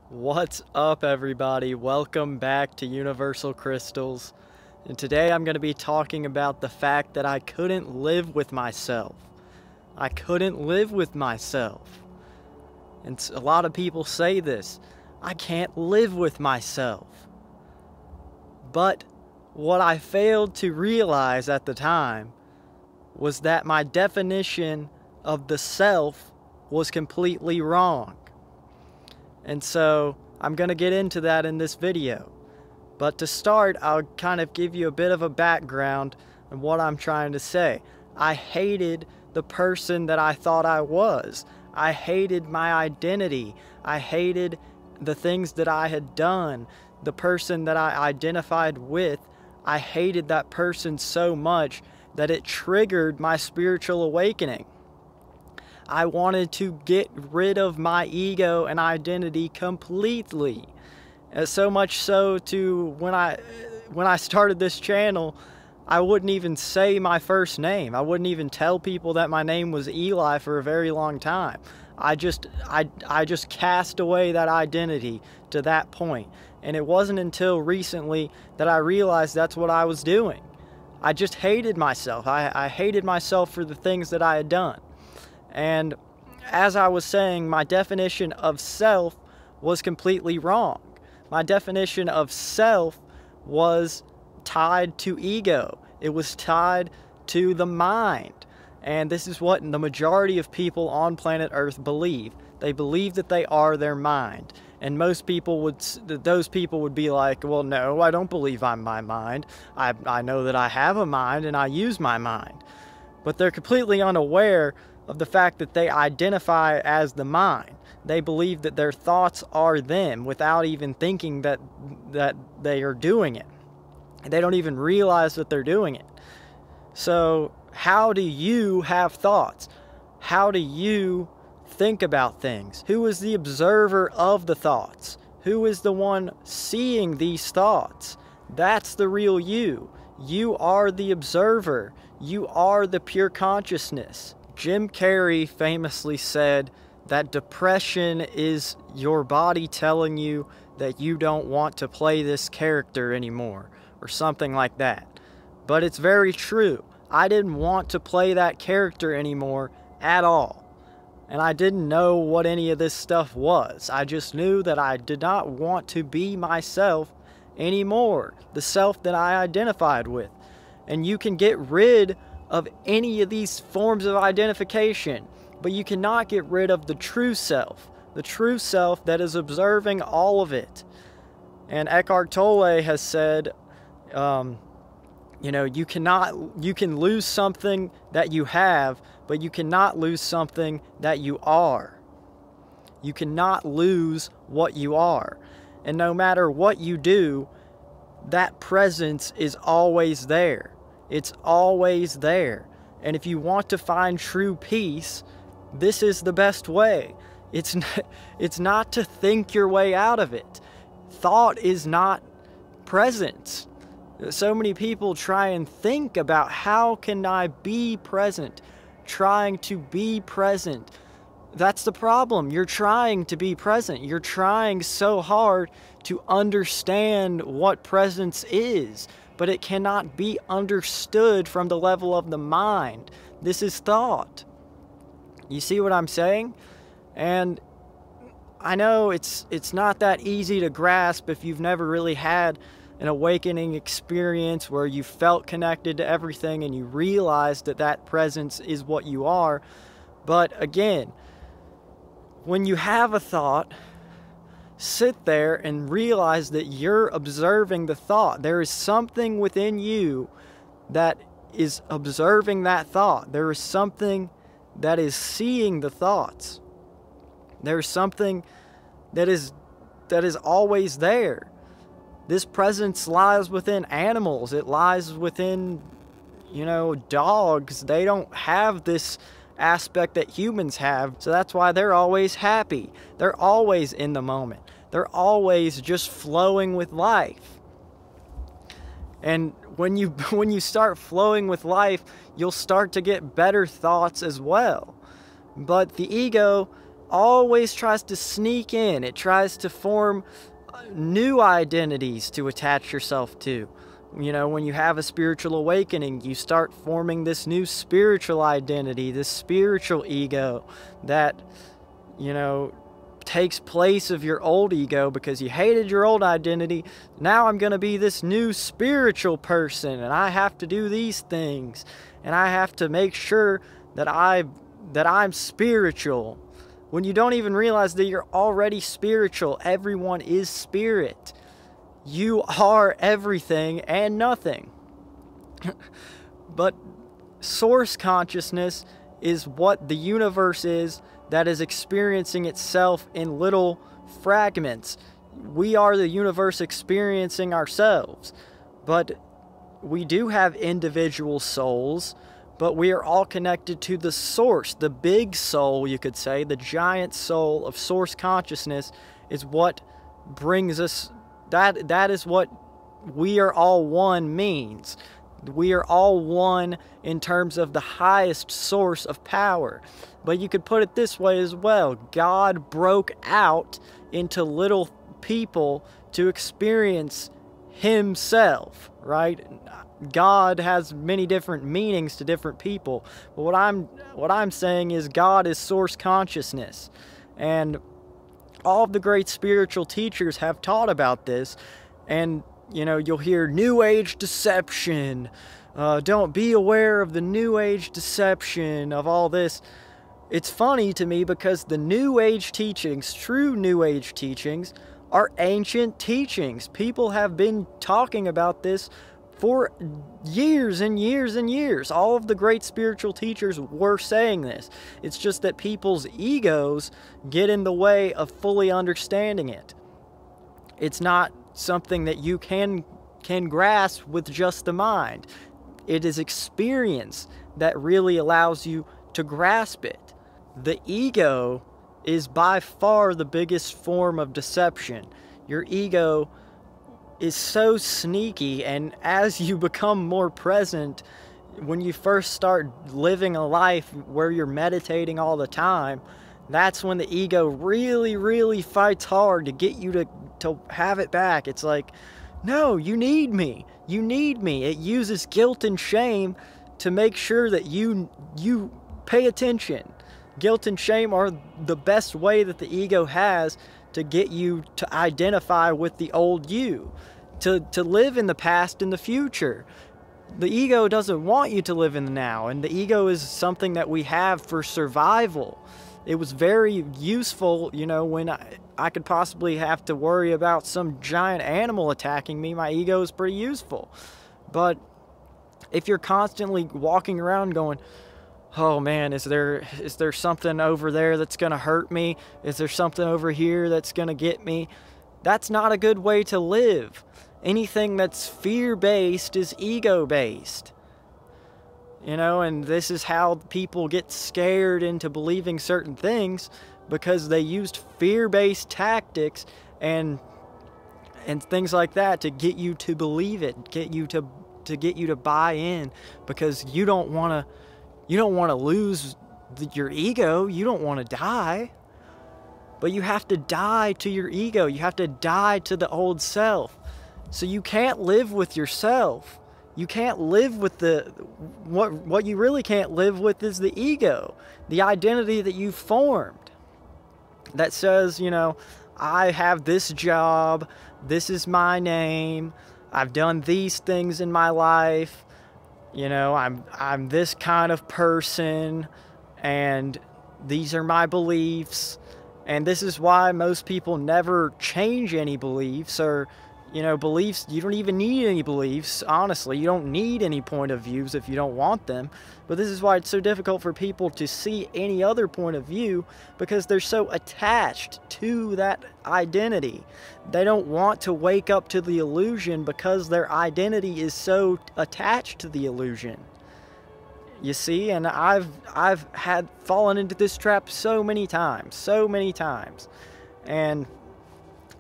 What's up, everybody? Welcome back to Universal Crystals. And today I'm going to be talking about the fact that I couldn't live with myself. I couldn't live with myself. And a lot of people say this. I can't live with myself. But what I failed to realize at the time was that my definition of the self was completely wrong. And so I'm going to get into that in this video. But to start, I'll kind of give you a bit of a background on what I'm trying to say. I hated the person that I thought I was. I hated my identity. I hated the things that I had done. The person that I identified with, I hated that person so much that it triggered my spiritual awakening. I wanted to get rid of my ego and identity completely. So much so to when I started this channel, I wouldn't even say my first name. I wouldn't even tell people that my name was Eli for a very long time. I just cast away that identity to that point. And it wasn't until recently that I realized that's what I was doing. I just hated myself. I hated myself for the things that I had done. And as I was saying, my definition of self was completely wrong. My definition of self was tied to ego. It was tied to the mind. And this is what the majority of people on planet Earth believe. They believe that they are their mind. And most people those people would be like, well, no, I don't believe I'm my mind. I know that I have a mind and I use my mind. But they're completely unaware of the fact that they identify as the mind. They believe that their thoughts are them without even thinking that they are doing it. They don't even realize that they're doing it. So how do you have thoughts? How do you think about things? Who is the observer of the thoughts? Who is the one seeing these thoughts? That's the real you. You are the observer. You are the pure consciousness. Jim Carrey famously said that depression is your body telling you that you don't want to play this character anymore, or something like that. But it's very true. I didn't want to play that character anymore at all. And I didn't know what any of this stuff was. I just knew that I did not want to be myself anymore, the self that I identified with. And you can get rid of any of these forms of identification, but you cannot get rid of the true self that is observing all of it. And Eckhart Tolle has said, you can lose something that you have, but you cannot lose something that you are. You cannot lose what you are. And no matter what you do, that presence is always there. It's always there. And if you want to find true peace, this is the best way. It's not to think your way out of it. Thought is not presence. So many people try and think about how can I be present, trying to be present. That's the problem. You're trying to be present. You're trying so hard to understand what presence is, but it cannot be understood from the level of the mind. This is thought. You see what I'm saying? And I know it's not that easy to grasp if you've never really had an awakening experience where you felt connected to everything and you realized that that presence is what you are. But again, when you have a thought, sit there and realize that you're observing the thought. There is something within you that is observing that thought. There is something that is seeing the thoughts. There's something that is always there. This presence lies within animals. It lies within, dogs. They don't have this aspect that humans have, so that's why they're always happy. They're always in the moment. They're always just flowing with life. And when you start flowing with life, you'll start to get better thoughts as well. But the ego always tries to sneak in. It tries to form new identities to attach yourself to. You know, when you have a spiritual awakening, you start forming this new spiritual identity, this spiritual ego that, you know, takes place of your old ego because you hated your old identity. Now I'm going to be this new spiritual person, and I have to do these things, and I have to make sure that I'm spiritual. When you don't even realize that you're already spiritual. Everyone is spirit. You are everything and nothing. But source consciousness is what the universe is that is experiencing itself in little fragments. We are the universe experiencing ourselves. But we do have individual souls, but we are all connected to the source. The big soul, you could say, the giant soul of source consciousness is what brings us. That is what we are all one means. We are all one in terms of the highest source of power. But you could put it this way as well. God broke out into little people to experience himself, right? God has many different meanings to different people. But what I'm saying is God is source consciousness. And all of the great spiritual teachers have taught about this. And, you know, you'll hear New Age deception. Don't be aware of the New Age deception of all this. It's funny to me because the New Age teachings, true New Age teachings, are ancient teachings. People have been talking about this for years and years and years. All of the great spiritual teachers were saying this. It's just that people's egos get in the way of fully understanding it. It's not something that you can grasp with just the mind. It is experience that really allows you to grasp it. The ego is by far the biggest form of deception. Your ego is so sneaky, and as you become more present, when you first start living a life where you're meditating all the time, that's when the ego really fights hard to get you to have it back. It's like, no, you need me. You need me. It uses guilt and shame to make sure that you pay attention. Guilt and shame are the best way that the ego has to get you to identify with the old you, to live in the past and the future. The ego doesn't want you to live in the now, and the ego is something that we have for survival. It was very useful, you know, when I could possibly have to worry about some giant animal attacking me. My ego is pretty useful. But if you're constantly walking around going, oh man, is there something over there that's going to hurt me? Is there something over here that's going to get me? That's not a good way to live. Anything that's fear-based is ego-based. You know, and this is how people get scared into believing certain things, because they used fear-based tactics and things like that to get you to believe it, get you to buy in, because you don't want to lose your ego. You don't want to die. But you have to die to your ego. You have to die to the old self. So you can't live with yourself. You can't live with what you really can't live with is the ego, the identity that you formed that says, you know, I have this job, this is my name, I've done these things in my life, you know, I'm this kind of person, and these are my beliefs. And this is why most people never change any beliefs, or, you know, beliefs, you don't even need any beliefs, honestly. You don't need any point of views if you don't want them. But this is why it's so difficult for people to see any other point of view, because they're so attached to that identity. They don't want to wake up to the illusion because their identity is so attached to the illusion. You see, and I've had fallen into this trap so many times. And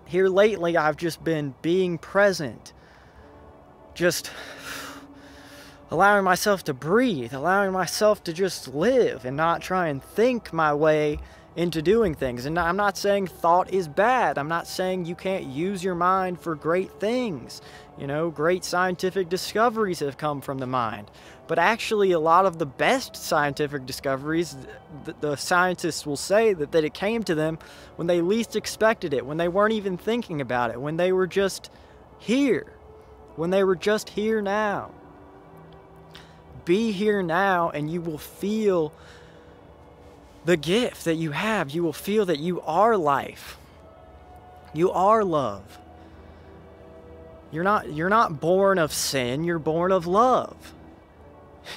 here lately, I've just been being present, just allowing myself to breathe, allowing myself to just live and not try and think my way into doing things. And I'm not saying thought is bad. I'm not saying you can't use your mind for great things. You know, great scientific discoveries have come from the mind. But actually, a lot of the best scientific discoveries, the scientists will say that it came to them when they least expected it, when they weren't even thinking about it, when they were just here, when they were just here now. Be here now, and you will feel the gift that you have. You will feel that you are life. You are love. You're not born of sin, you're born of love.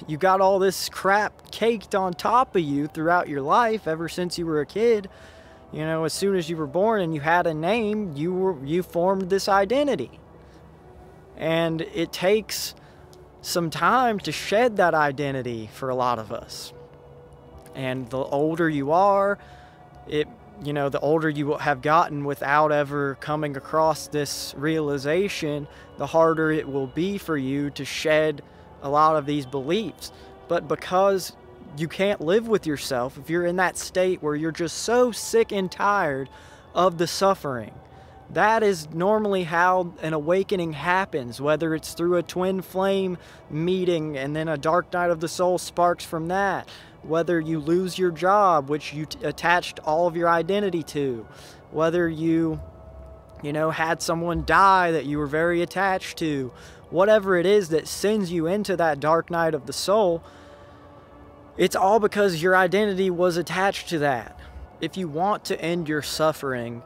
You got all this crap caked on top of you throughout your life ever since you were a kid. You know, as soon as you were born and you had a name, you formed this identity. And it takes some time to shed that identity for a lot of us. And the older you are, the older you have gotten without ever coming across this realization, the harder it will be for you to shed a lot of these beliefs. But because you can't live with yourself, if you're in that state where you're just so sick and tired of the suffering, that is normally how an awakening happens, whether it's through a twin flame meeting and then a dark night of the soul sparks from that, whether you lose your job, which you attached all of your identity to, whether you had someone die that you were very attached to, whatever it is that sends you into that dark night of the soul, it's all because your identity was attached to that. If you want to end your suffering,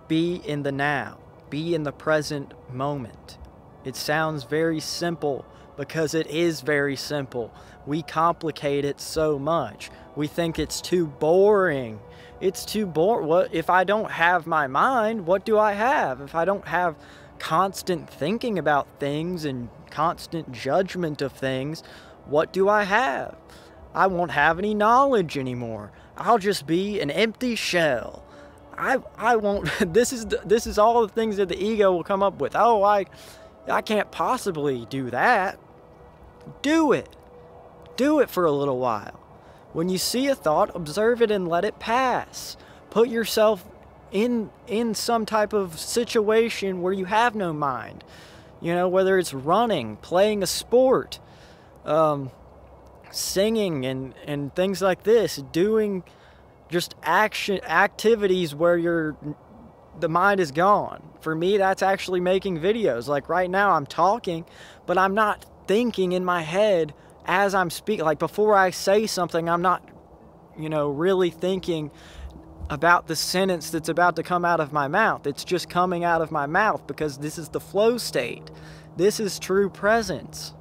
be in the now. Be in the present moment. It sounds very simple because it is very simple. We complicate it so much. We think it's too boring. It's too boring. What if I don't have my mind? What do I have? If I don't have constant thinking about things and constant judgment of things, what do I have? I won't have any knowledge anymore. I'll just be an empty shell. I won't. This is all the things that the ego will come up with. Oh, I can't possibly do that. Do it. Do it for a little while. When you see a thought, observe it and let it pass. Put yourself in some type of situation where you have no mind. You know, whether it's running, playing a sport, singing and things like this, doing just activities where the mind is gone. For me, that's actually making videos. Like right now I'm talking, but I'm not thinking in my head as I'm speaking. Like before I say something, I'm not, really thinking about the sentence that's about to come out of my mouth. It's just coming out of my mouth because this is the flow state. This is true presence.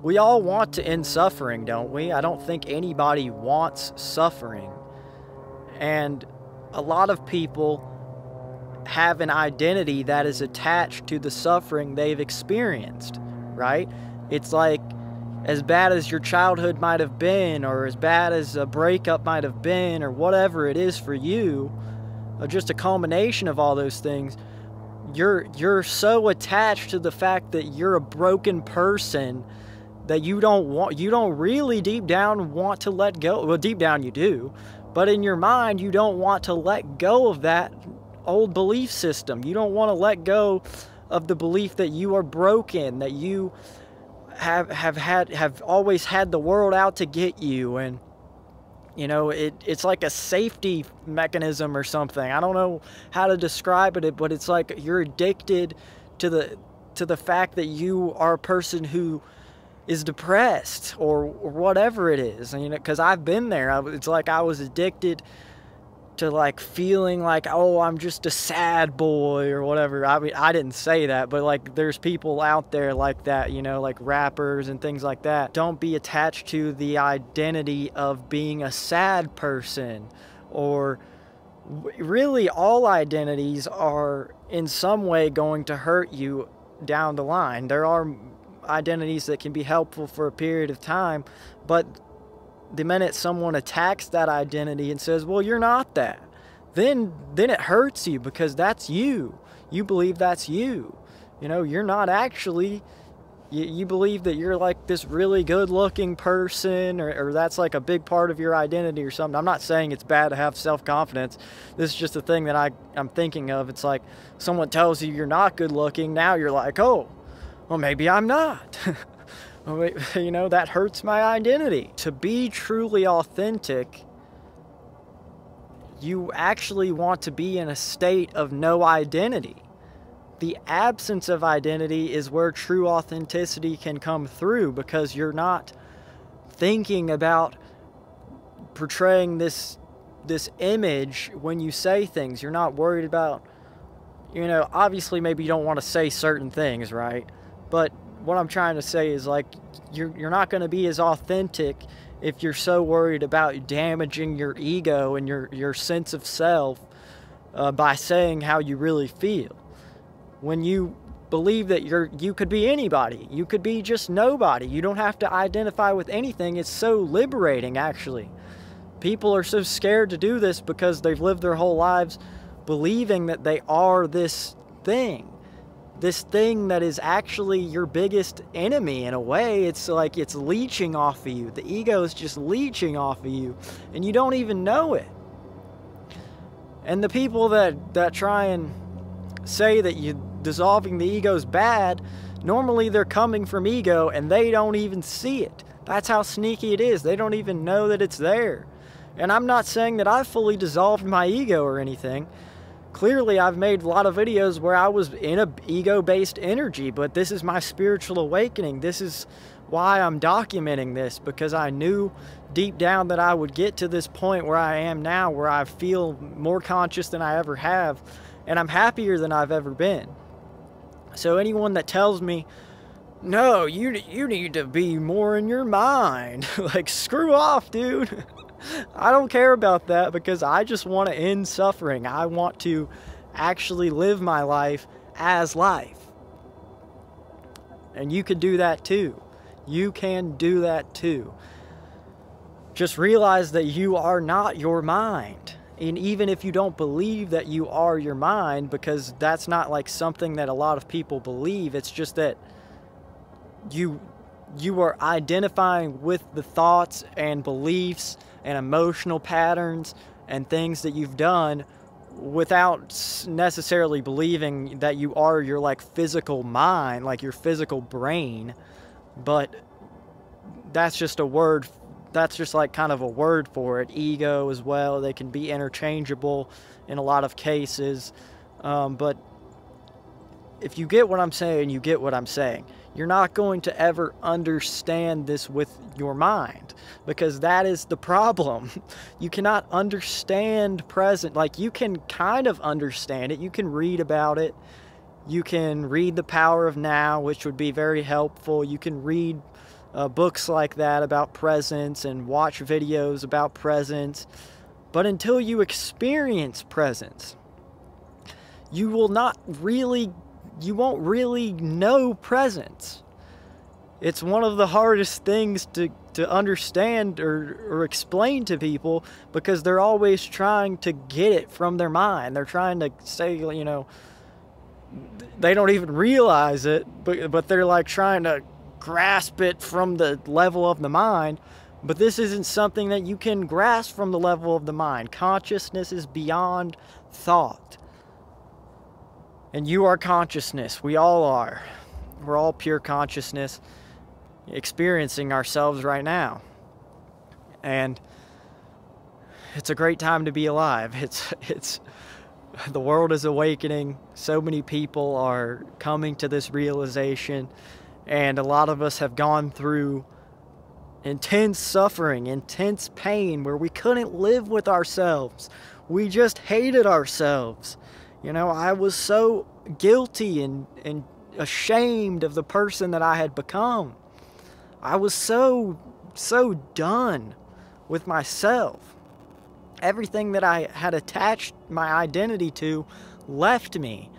We all want to end suffering, don't we? I don't think anybody wants suffering. And a lot of people have an identity that is attached to the suffering they've experienced, right? It's like, as bad as your childhood might have been, or as bad as a breakup might have been, or whatever it is for you, or just a culmination of all those things, you're so attached to the fact that you're a broken person that you don't really deep down want to let go. Well, deep down you do, but in your mind you don't want to let go of that old belief system. You don't want to let go of the belief that you are broken, that you have always had the world out to get you, and it's like a safety mechanism or something. I don't know how to describe it, but it's like you're addicted to the fact that you are a person who is depressed or whatever it is. And, because I've been there. It's like I was addicted to like feeling like, oh, I'm just a sad boy or whatever. I mean, I didn't say that, but like there's people out there like that, like rappers and things like that. Don't be attached to the identity of being a sad person, or really all identities are in some way going to hurt you down the line. There are identities that can be helpful for a period of time, but the minute someone attacks that identity and says, well, you're not that, then it hurts you, because that's you. You believe that's you. You're not actually You believe that you're like this really good looking person, or that's like a big part of your identity or something. I'm not saying it's bad to have self-confidence. This is just a thing that I'm thinking of. It's like someone tells you you're not good looking. Now you're like, oh, well, maybe I'm not. You know, that hurts my identity. To be truly authentic, you actually want to be in a state of no identity. The absence of identity is where true authenticity can come through, because you're not thinking about portraying this image when you say things. You're not worried about, you know, obviously maybe you don't want to say certain things, right? But what I'm trying to say is, like, you're not going to be as authentic if you're so worried about damaging your ego and your sense of self by saying how you really feel. When you believe that you could be anybody, you could be just nobody, you don't have to identify with anything, it's so liberating, actually. People are so scared to do this because they've lived their whole lives believing that they are this thing that is actually your biggest enemy. In a way, it's like it's leeching off of you. The ego is just leeching off of you, and you don't even know it. And the people that try and say that dissolving the ego is bad, normally they're coming from ego and they don't even see it. That's how sneaky it is. They don't even know that it's there. And I'm not saying that I've fully dissolved my ego or anything. Clearly, I've made a lot of videos where I was in a ego-based energy, but this is my spiritual awakening. This is why I'm documenting this, because I knew deep down that I would get to this point where I am now, where I feel more conscious than I ever have, and I'm happier than I've ever been. So anyone that tells me, no, you need to be more in your mind, like, screw off, dude. I don't care about that, because I just want to end suffering. I want to actually live my life as life. And you can do that too. You can do that too. Just realize that you are not your mind. And even if you don't believe that you are your mind, because that's not like something that a lot of people believe, it's just that you are identifying with the thoughts and beliefs and emotional patterns and things that you've done without necessarily believing that you are your like physical mind, like your physical brain. But that's just a word. That's just like kind of a word for it. Ego as well. They can be interchangeable in a lot of cases. But if you get what I'm saying, you get what I'm saying. You're not going to ever understand this with your mind, because that is the problem. You cannot understand present. Like, you can kind of understand it. You can read about it. You can read The Power of Now, which would be very helpful. You can read books like that about presence and watch videos about presence. But until you experience presence, you won't really know presence. It's one of the hardest things to understand or explain to people, because they're always trying to get it from their mind. They're trying to say, you know, they don't even realize it, but they're like trying to grasp it from the level of the mind. But this isn't something that you can grasp from the level of the mind. Consciousness is beyond thought. And you are consciousness. We all are. We're all pure consciousness experiencing ourselves right now. And it's a great time to be alive. It's the world is awakening. So many people are coming to this realization, and a lot of us have gone through intense suffering, intense pain, where we couldn't live with ourselves. We just hated ourselves. You know, I was so guilty and ashamed of the person that I had become. I was so done with myself. Everything that I had attached my identity to left me.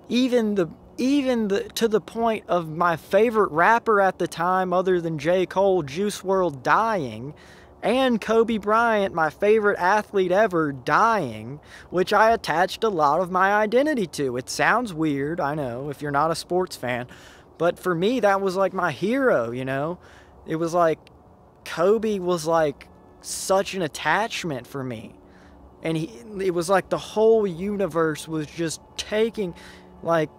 Even to the point of my favorite rapper at the time, other than J. Cole, Juice WRLD, dying, and Kobe Bryant, my favorite athlete ever, dying, which I attached a lot of my identity to. It sounds weird, I know, if you're not a sports fan, But for me, that was like my hero, you know? It was like Kobe was like such an attachment for me. And it was like the whole universe was just taking, like,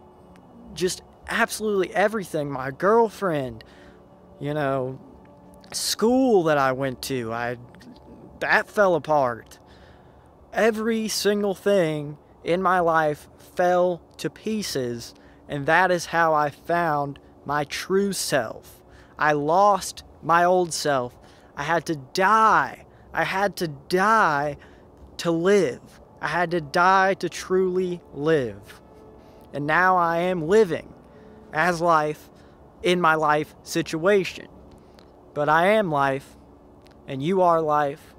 just absolutely everything. My girlfriend, you know, school that I went to, that fell apart. Every single thing in my life fell to pieces, and that is how I found my true self. I lost my old self. I had to die. I had to die to live. I had to die to truly live. And now I am living as life in my life situation. But I am life, and you are life.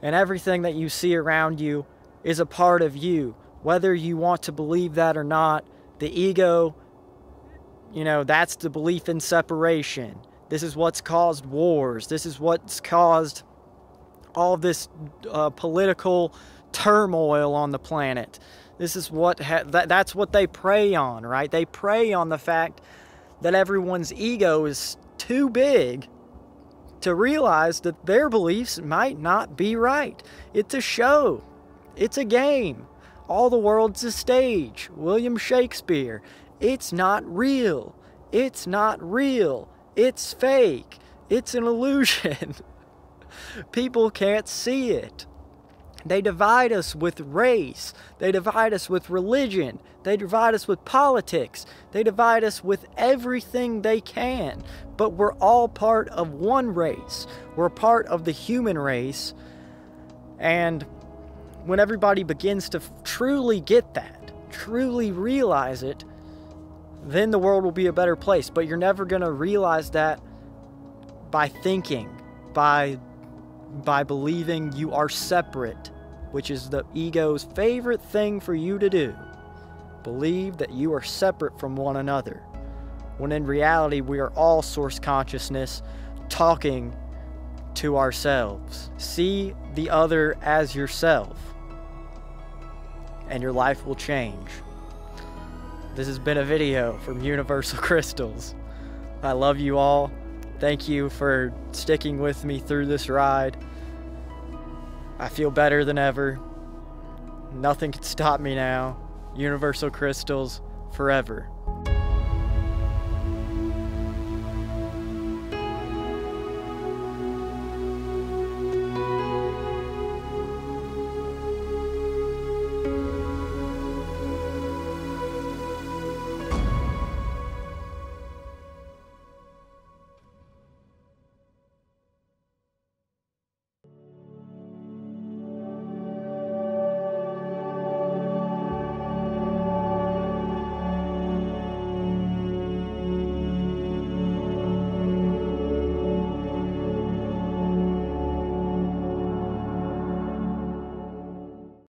And everything that you see around you is a part of you. Whether you want to believe that or not, the ego, you know, that's the belief in separation. This is what's caused wars. This is what's caused all this political turmoil on the planet. This is what that's what they prey on, right? They prey on the fact that everyone's ego is too big to realize that their beliefs might not be right. It's a show. It's a game. All the world's a stage. William Shakespeare. It's not real. It's not real. It's fake. It's an illusion. People can't see it. They divide us with race. They divide us with religion. They divide us with politics. They divide us with everything they can. But we're all part of one race. We're part of the human race. And when everybody begins to truly get that, truly realize it, then the world will be a better place. But you're never going to realize that by thinking, by believing you are separate, which is the ego's favorite thing for you to do. Believe that you are separate from one another, when in reality we are all source consciousness talking to ourselves. See the other as yourself, and your life will change. This has been a video from Universal Crystals. I love you all. Thank you for sticking with me through this ride. I feel better than ever. Nothing can stop me now. Universal Crystals forever.